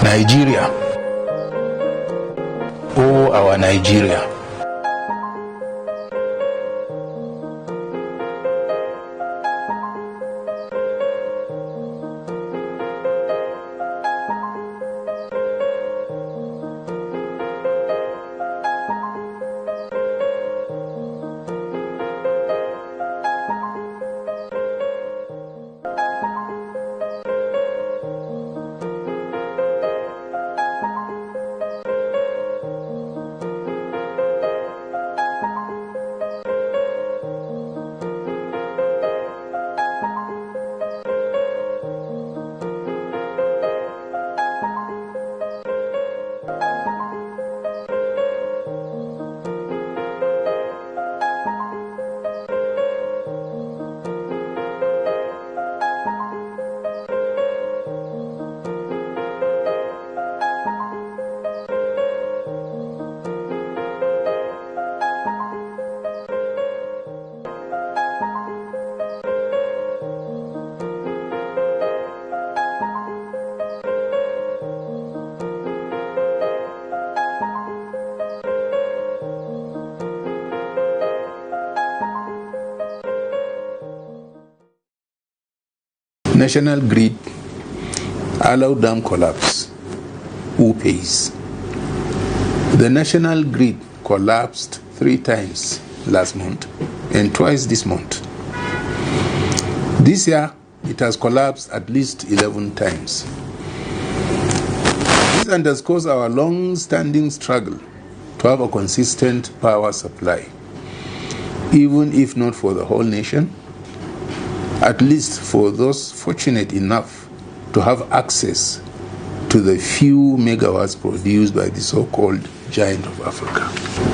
Nigeria, oh our Nigeria. National grid, Alau dam collapse. Who pays? The national grid collapsed 3 times last month and twice this month. This year, it has collapsed at least 11 times. This underscores our long-standing struggle to have a consistent power supply, even if not for the whole nation, at least for those fortunate enough to have access to the few megawatts produced by the so-called giant of Africa.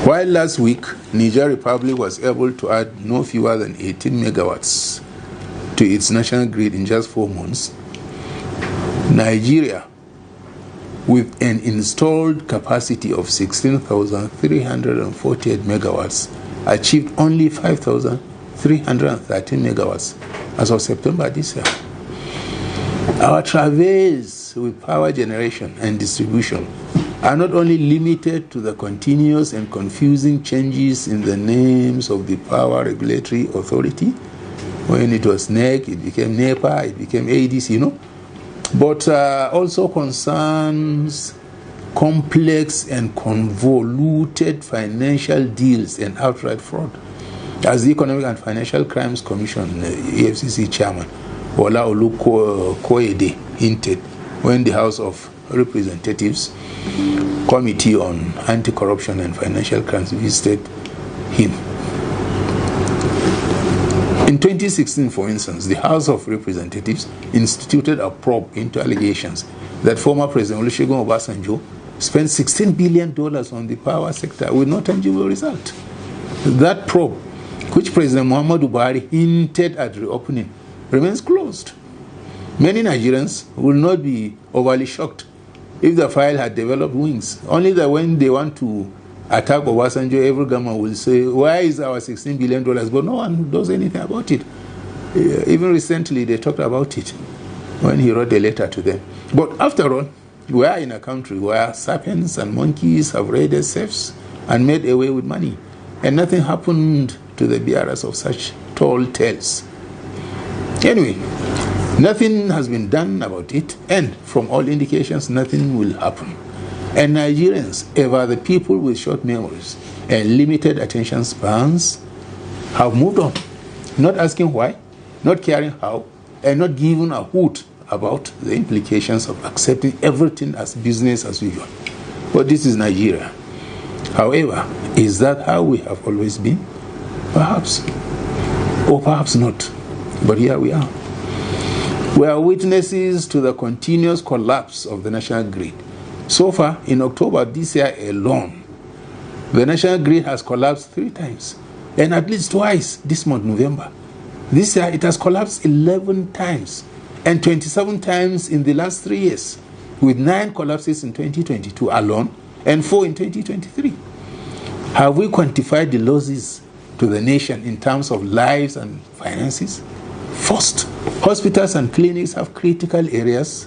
While last week, Niger Republic was able to add no fewer than 18 megawatts to its national grid in just 4 months, Nigeria, with an installed capacity of 16,348 megawatts, achieved only 5,313 megawatts as of September this year. Our travails with power generation and distribution are not only limited to the continuous and confusing changes in the names of the Power Regulatory Authority. When it was NEC, it became NEPA, it became ADC, but also concerns complex and convoluted financial deals and outright fraud. As the Economic and Financial Crimes Commission, EFCC chairman, Alau hinted when the House of Representatives Committee on Anti-Corruption and Financial Crimes visited him. In 2016, for instance, the House of Representatives instituted a probe into allegations that former President Olusegun Obasanjo spent $16 billion on the power sector with no tangible result. That probe, which President Muhammadu Buhari hinted at reopening, remains closed. Many Nigerians will not be overly shocked if the file had developed wings. Only that when they want to attack Obasanjo, every government will say, why is our $16 billion? But no one does anything about it. Even recently, they talked about it when he wrote a letter to them. But after all, we are in a country where sapiens and monkeys have raided safes and made away with money, and nothing happened to the bearers of such tall tales. Anyway, nothing has been done about it, and from all indications, nothing will happen. And Nigerians, ever the people with short memories and limited attention spans, have moved on, not asking why, not caring how, and not giving a hoot about the implications of accepting everything as business as usual. But this is Nigeria. However, is that how we have always been? Perhaps. Or perhaps not. But here we are. We are witnesses to the continuous collapse of the national grid. So far, in October this year alone, the national grid has collapsed 3 times, and at least twice this month, November. This year, it has collapsed 11 times, and 27 times in the last 3 years, with 9 collapses in 2022 alone, and 4 in 2023. Have we quantified the losses to the nation in terms of lives and finances? First, hospitals and clinics have critical areas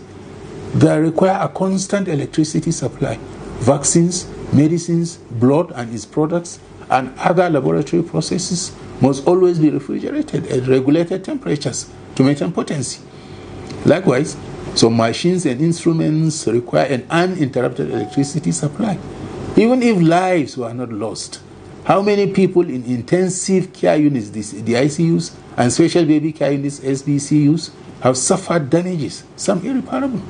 that require a constant electricity supply. Vaccines, medicines, blood and its products, and other laboratory processes must always be refrigerated at regulated temperatures to maintain potency. Likewise, some machines and instruments require an uninterrupted electricity supply. Even if lives were not lost, how many people in intensive care units, the ICUs, and special baby care units, SBCUs, have suffered damages, some irreparable?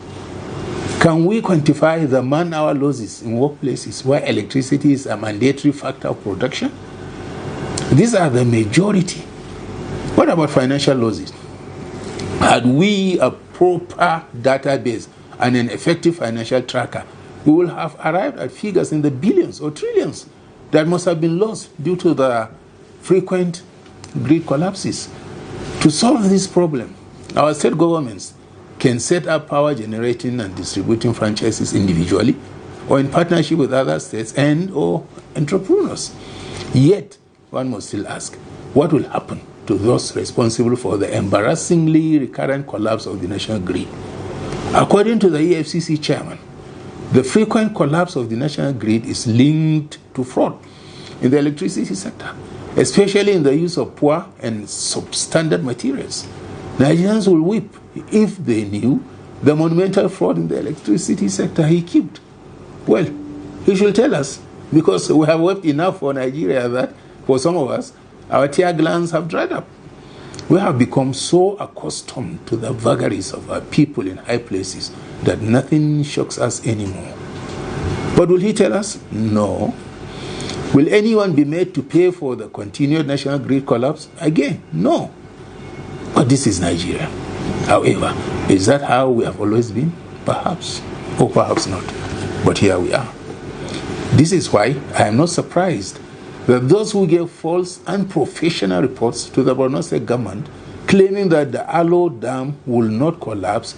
Can we quantify the man-hour losses in workplaces where electricity is a mandatory factor of production? These are the majority. What about financial losses? Had we a proper database and an effective financial tracker, we will have arrived at figures in the billions or trillions that must have been lost due to the frequent grid collapses. To solve this problem, our state governments can set up power generating and distributing franchises individually or in partnership with other states and or entrepreneurs. Yet, one must still ask, what will happen to those responsible for the embarrassingly recurrent collapse of the national grid? According to the EFCC chairman, the frequent collapse of the national grid is linked to fraud in the electricity sector, especially in the use of poor and substandard materials. Nigerians will weep if they knew the monumental fraud in the electricity sector he kept. Well, he should tell us, because we have wept enough for Nigeria that, for some of us, our tear glands have dried up. We have become so accustomed to the vagaries of our people in high places that nothing shocks us anymore. But will he tell us? No. Will anyone be made to pay for the continued national grid collapse? Again, no. But this is Nigeria. However, is that how we have always been? Perhaps, or perhaps not. But here we are. This is why I am not surprised that those who gave false and unprofessional reports to the Borno State government claiming that the Alau Dam will not collapse,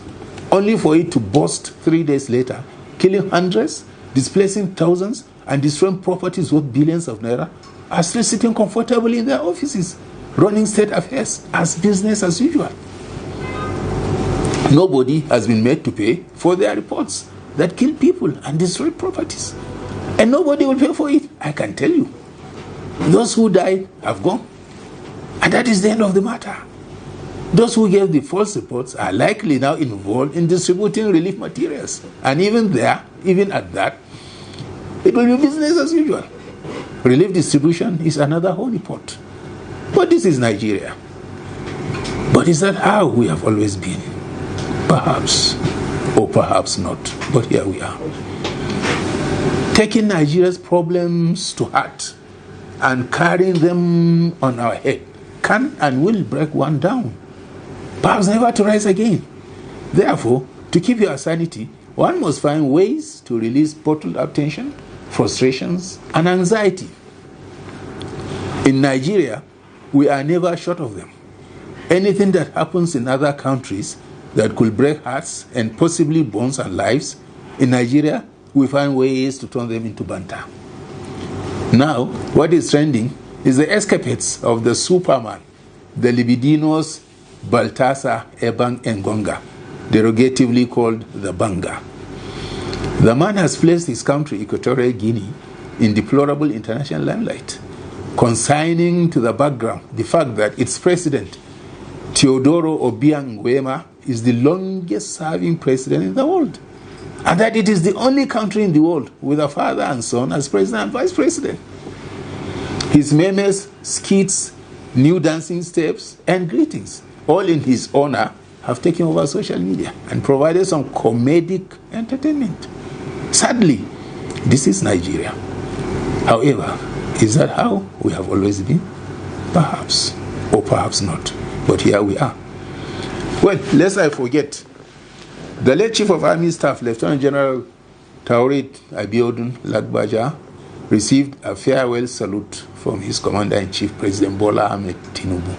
only for it to burst 3 days later, killing hundreds, displacing thousands, and destroying properties worth billions of naira, are still sitting comfortably in their offices, running state affairs as business as usual. Nobody has been made to pay for their reports that kill people and destroy properties. And nobody will pay for it, I can tell you. Those who died have gone. And that is the end of the matter. Those who gave the false reports are likely now involved in distributing relief materials. And even at that, it will be business as usual. Relief distribution is another holy pot. But this is Nigeria. But is that how we have always been? Perhaps, or perhaps not. But here we are. Taking Nigeria's problems to heart and carrying them on our head can and will break one down, perhaps never to rise again. Therefore, to keep your sanity, one must find ways to release bottled up tension, frustrations, and anxiety. In Nigeria, we are never short of them. Anything that happens in other countries that could break hearts and possibly bones and lives, in Nigeria, we find ways to turn them into banter. Now, what is trending is the escapades of the Superman, the libidinous Baltasar Ebang Engonga, derogatively called the Banga. The man has placed his country, Equatorial Guinea, in deplorable international limelight, consigning to the background the fact that its president, Teodoro Obiang Nguema, is the longest-serving president in the world, and that it is the only country in the world with a father and son as president and vice president. His memes, skits, new dancing steps, and greetings, all in his honor, have taken over social media and provided some comedic entertainment. Sadly, this is Nigeria. However, is that how we have always been? Perhaps, or perhaps not. But here we are. Well, lest I forget, the late Chief of Army Staff, Lieutenant General Taurid Abiodun Lagbaja, received a farewell salute from his Commander-in-Chief, President Bola Ahmed Tinubu,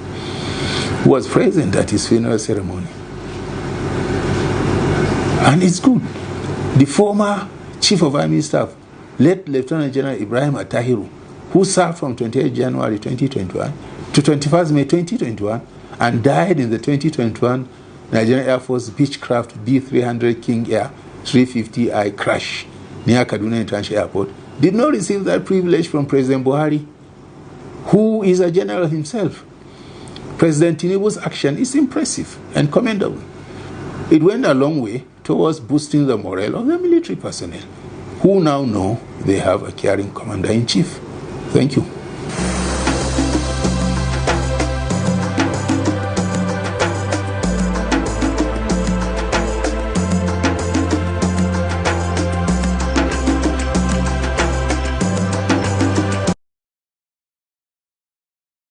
who was present at his funeral ceremony. And it's good. The former Chief of Army Staff, late Lieutenant General Ibrahim Atahiru, who served from 28 January 2021 to 21st May 2021 and died in the 2021 Nigerian Air Force Beechcraft B-300 King Air 350I crash near Kaduna International Airport did not receive that privilege from President Buhari, who is a general himself. President Tinubu's action is impressive and commendable. It went a long way towards boosting the morale of the military personnel, who now know they have a caring commander-in-chief. Thank you.